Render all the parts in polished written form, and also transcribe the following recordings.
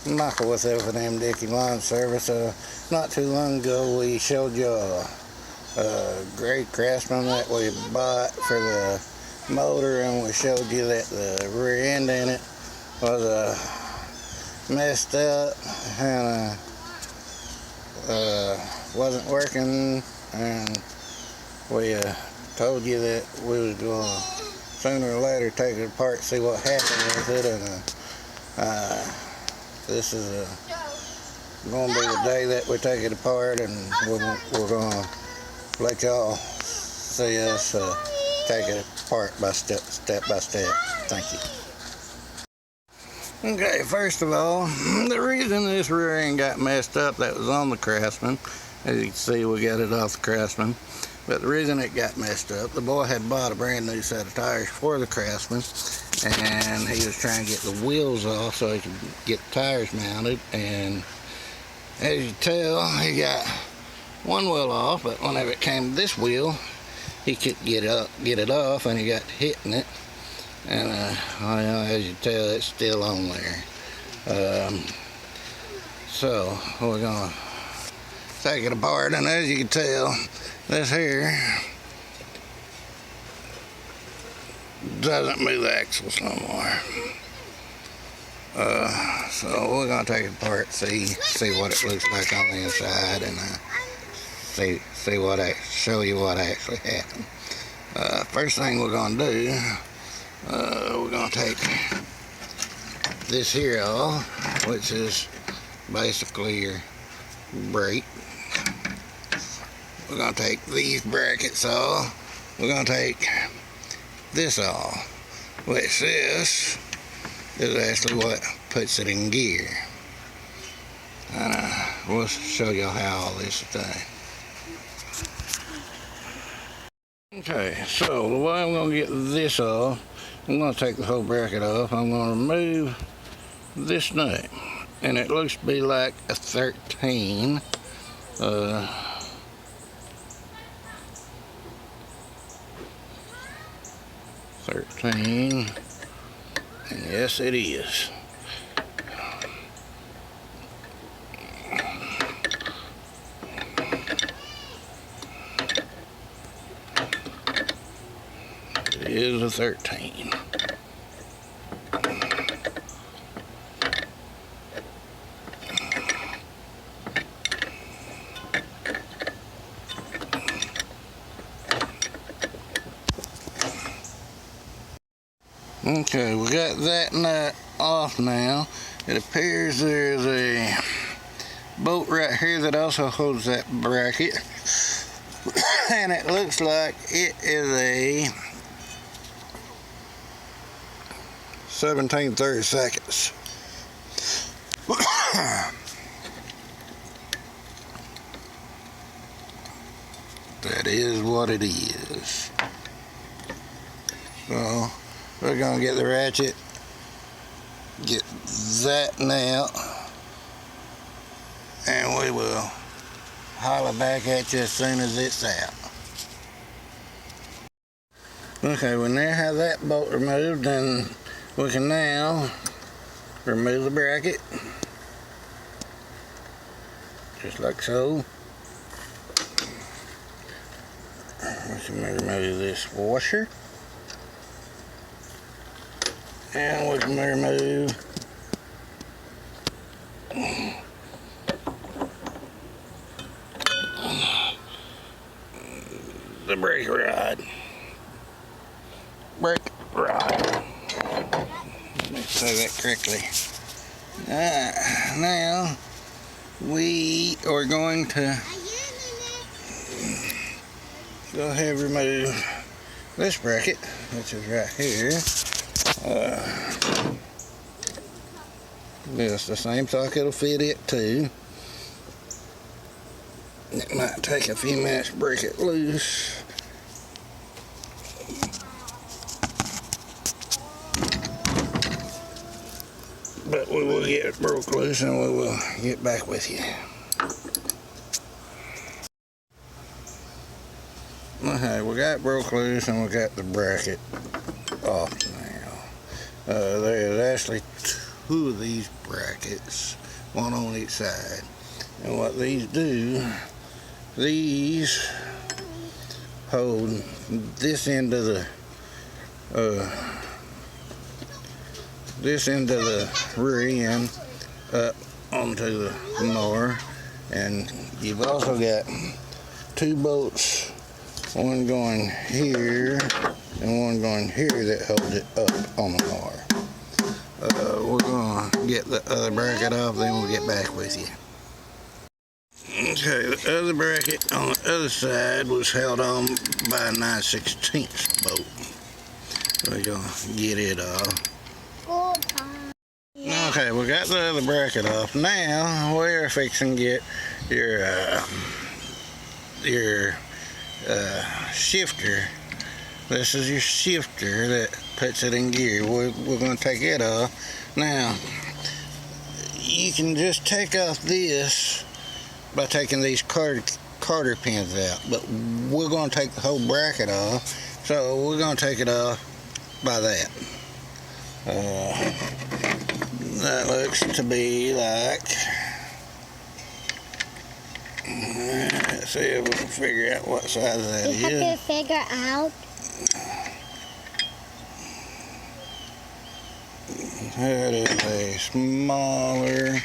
Michael with F&M Dickey Lawn Service. Not too long ago we showed you a great Craftsman that we bought for the motor, and we showed you that the rear end in it was messed up and wasn't working, and we told you that we was going to sooner or later take it apart, see what happened with it, and this is going to be the day that we take it apart, and we're going to let y'all see us take it apart by step by step. Thank you. Okay, first of all, the reason this rear end got messed up, that was on the Craftsman. As you can see, we got it off the Craftsman. But the reason it got messed up, the boy had bought a brand new set of tires for the Craftsman, and he was trying to get the wheels off so he could get the tires mounted. And as you tell, he got one wheel off, but whenever it came to this wheel, he couldn't get it off, and he got hitting it. And as you tell, it's still on there. So we're gonna take it apart, and as you can tell, this here doesn't move the axles no more. So we're gonna take it apart, see what it looks like on the inside, and show you what actually happened. First thing we're gonna do, we're gonna take this here off, which is basically your brake. We're gonna take these brackets off. We're gonna take this off, which this is actually what puts it in gear. And we'll show you how all this is done. Okay, so the way I'm gonna get this off, I'm gonna take the whole bracket off. I'm gonna remove this nut, and it looks to be like a 13. 13, and yes, it is. It is a 13. Okay, we got that nut off now. It appears there's a bolt right here that also holds that bracket. And it looks like it is a 17/32. That is what it is. So we're gonna get the ratchet, get that now, and we will holler back at you as soon as it's out. Okay, we now have that bolt removed, and we can now remove the bracket, just like so. We can remove this washer, and we can remove the brake rod. Let me say that correctly. Now we are going to go ahead and remove this bracket, which is right here. It's the same socket will fit it too. It might take a few minutes to break it loose. But we will get it broke loose, and we will get back with you. Okay, we got it broke loose, and we got the bracket off now. There's actually two of these brackets, one on each side. And what these do, these hold this end of the rear end up onto the mower. And you've also got two bolts, one going here and one going here, that holds it up on the mower. We're going to get the other bracket off, then we'll get back with you. Okay, the other bracket on the other side was held on by a 9/16 bolt. We're going to get it off. Okay, we got the other bracket off. Now we're fixing to get your shifter. This is your shifter that puts it in gear. We're going to take it off. Now, you can just take off this by taking these Carter pins out, but we're going to take the whole bracket off, so we're going to take it off by that. That looks to be like, let's see if we can figure out what size that is. You have to figure out. That is a smaller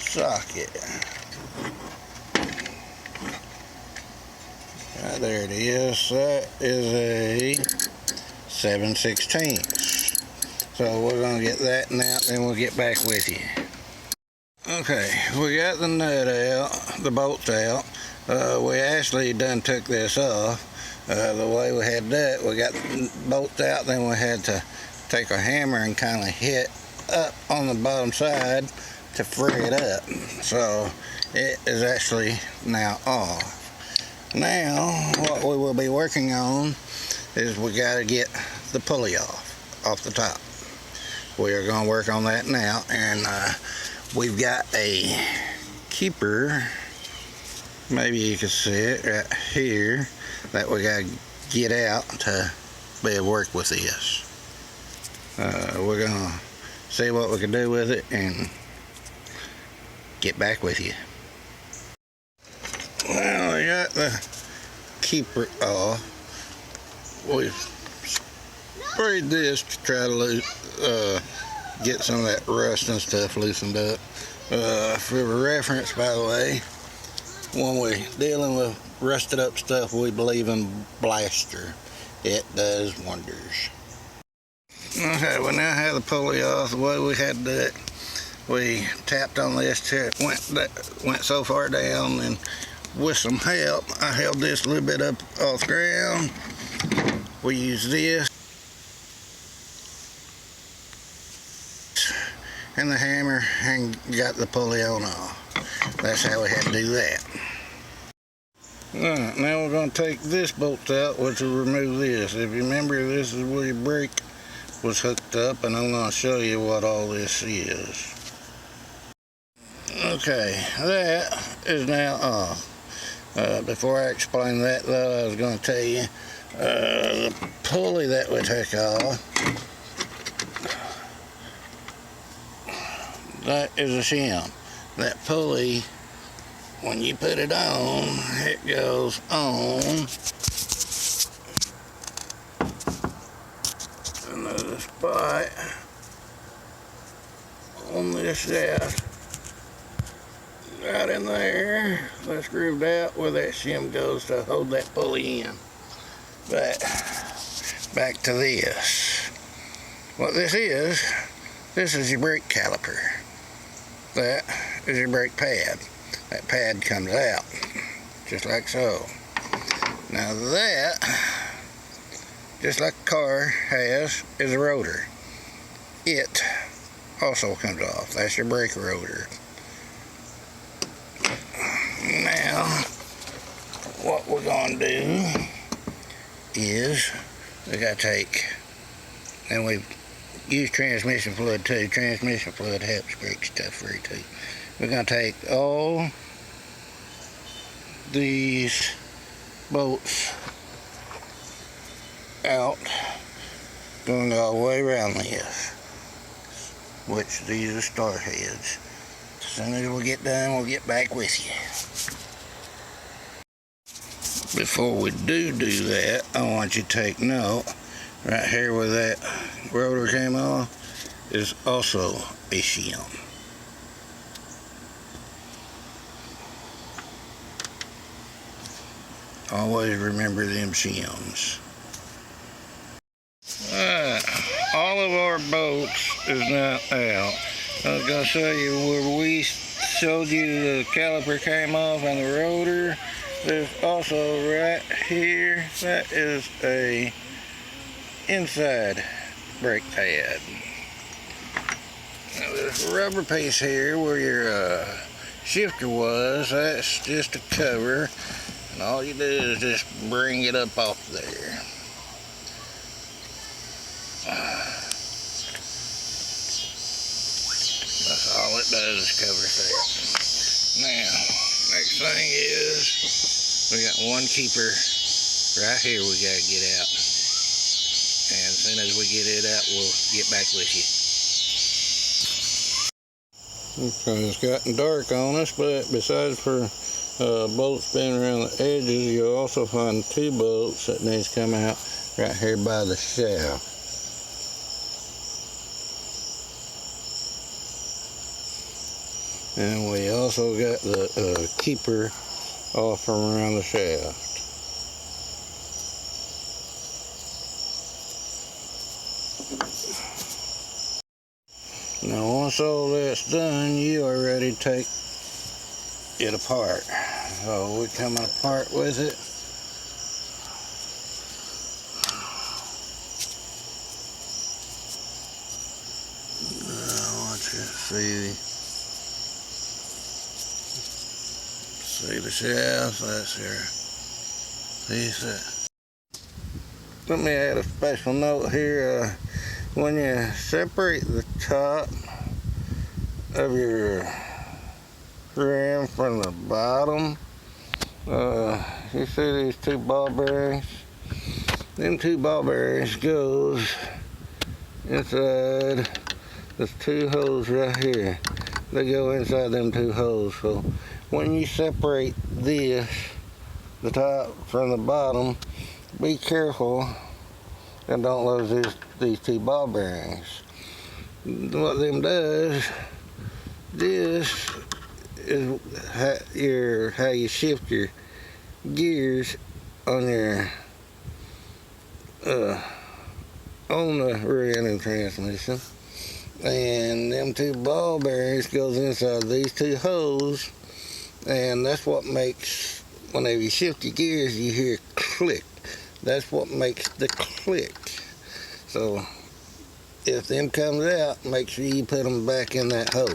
socket. Right there it is. That is a 7/16. So we're going to get that out, then we'll get back with you. Okay, we got the nut out, the bolts out. We actually done took this off. The way we had that, we got the bolts out, then we had to take a hammer and kind of hit up on the bottom side to free it up. So it is actually now off. Now what we will be working on is we got to get the pulley off the top. We are going to work on that now, and we've got a keeper, maybe you can see it right here, that we got to get out to be able to work with this. We're going to see what we can do with it and get back with you. Well, we got the keeper off. We've sprayed this to try to get some of that rust and stuff loosened up. For reference, by the way, when we're dealing with rusted up stuff, we believe in Blaster. It does wonders. Okay, we now have the pulley off. The way we had to do it, we tapped on this till it went so far down, and with some help, I held this a little bit up off the ground. We used this and the hammer and got the pulley on off. That's how we had to do that. Alright, now we're going to take this bolt out, which will remove this. If you remember, this is where your brake was hooked up, and I'm going to show you what all this is. Okay, that is now off. Before I explain that, though, I was going to tell you the pulley that we took off, that is a shim. That pulley, when you put it on, it goes on another spot on this shaft, right in there. That's grooved out where that shim goes to hold that pulley in. But back to this. What this is your brake caliper. That is your brake pad. That pad comes out, just like so. Now that, just like a car has, is a rotor. It also comes off. That's your brake rotor. Now, what we're going to do is, we got to take, and we use transmission fluid too. Transmission fluid helps break stuff free too. We're going to take all these bolts out, going all the way around this. which these are star heads. As soon as we get done, we'll get back with you. Before we do that, I want you to take note, right here where that rotor came off is also a shim. Always remember them shims. All of our bolts is now out. I was going to show you where we showed you the caliper came off and the rotor. There's also right here, that is a inside brake pad. Now this rubber piece here where your shifter was, that's just a cover. And all you do is just bring it up off there. That's all it does is cover that. Now, next thing is, we got one keeper right here we gotta get out. And as soon as we get it out, we'll get back with you. Okay, it's gotten dark on us, but besides for bolts spinning around the edges, you'll also find two bolts that needs to come out right here by the shaft. And we also got the keeper off from around the shaft. Now once all that's done, you are ready to take it apart. So we're coming apart with it. I want you to see the shaft. That's your piece of. Let me add a special note here. When you separate the top of your rim from the bottom, you see these two ball bearings? Them two ball bearings goes inside. There's two holes right here. They go inside them two holes. So when you separate this, the top from the bottom, be careful and don't lose these two ball bearings. What them does, this is how you shift your gears on your on the rear-end transmission, and them two ball bearings goes inside these two holes, and that's what makes, whenever you shift your gears, you hear click. That's what makes the click. So if them comes out, make sure you put them back in that hole.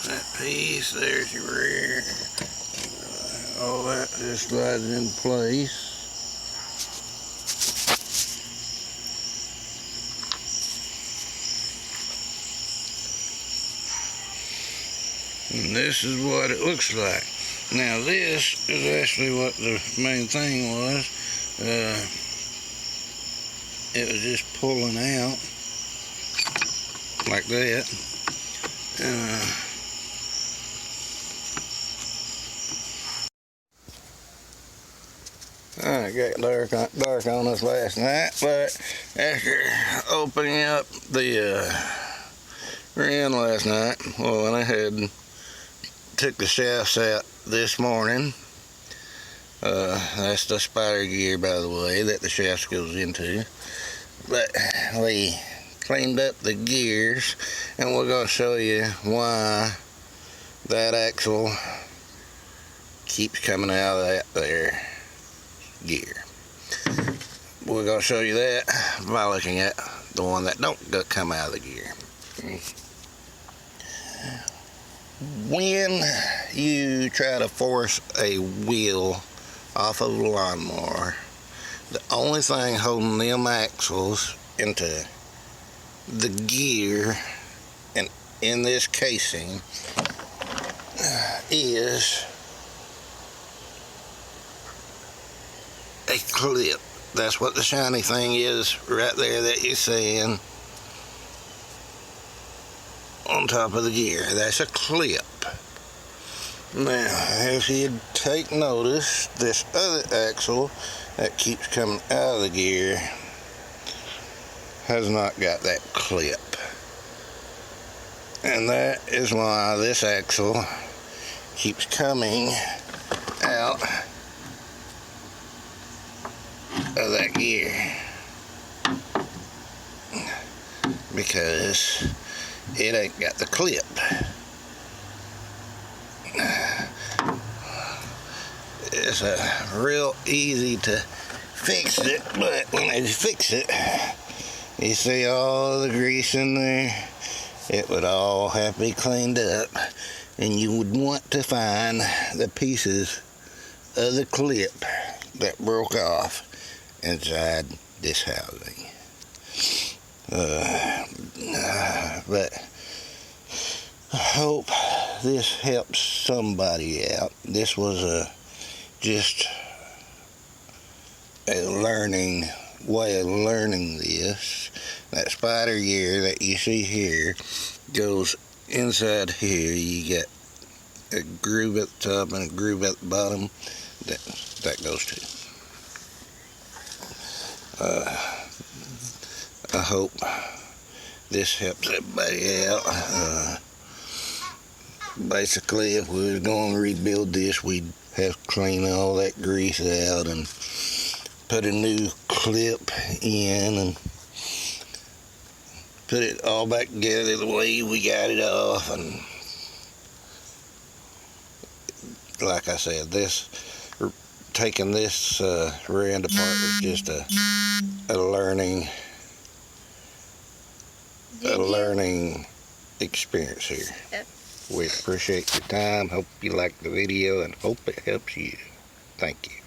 That piece, there's your rear. All that just slides in place. And this is what it looks like. Now this is actually what the main thing was. It was just pulling out like that. It got dark on us last night, but after opening up the rear end last night, well, I had took the shafts out this morning. That's the spider gear, by the way, that the shaft goes into. But we cleaned up the gears, and we're going to show you why that axle keeps coming out of that there gear. We're going to show you that by looking at the one that don't come out of the gear. When you try to force a wheel off of a lawnmower, the only thing holding them axles into the gear and in this casing is a clip That's what the shiny thing is right there that you're seeing on top of the gear. That's a clip. Now, if you take notice, this other axle that keeps coming out of the gear has not got that clip. And that is why this axle keeps coming out of that gear, because it ain't got the clip. It's real easy to fix it, but when I fix it, you see all the grease in there. It would all have to be cleaned up, and you would want to find the pieces of the clip that broke off inside this housing. But I hope this helps somebody out. This was just a way of learning this. That spider gear that you see here goes inside here. You get a groove at the top and a groove at the bottom that goes to. I hope this helps everybody out. Basically, if we were going to rebuild this, we'd have to clean all that grease out and put a new clip in and put it all back together the way we got it off. And like I said, taking this rear end apart was just a learning experience here. Yep. We appreciate your time. Hope you liked the video and hope it helps you. Thank you.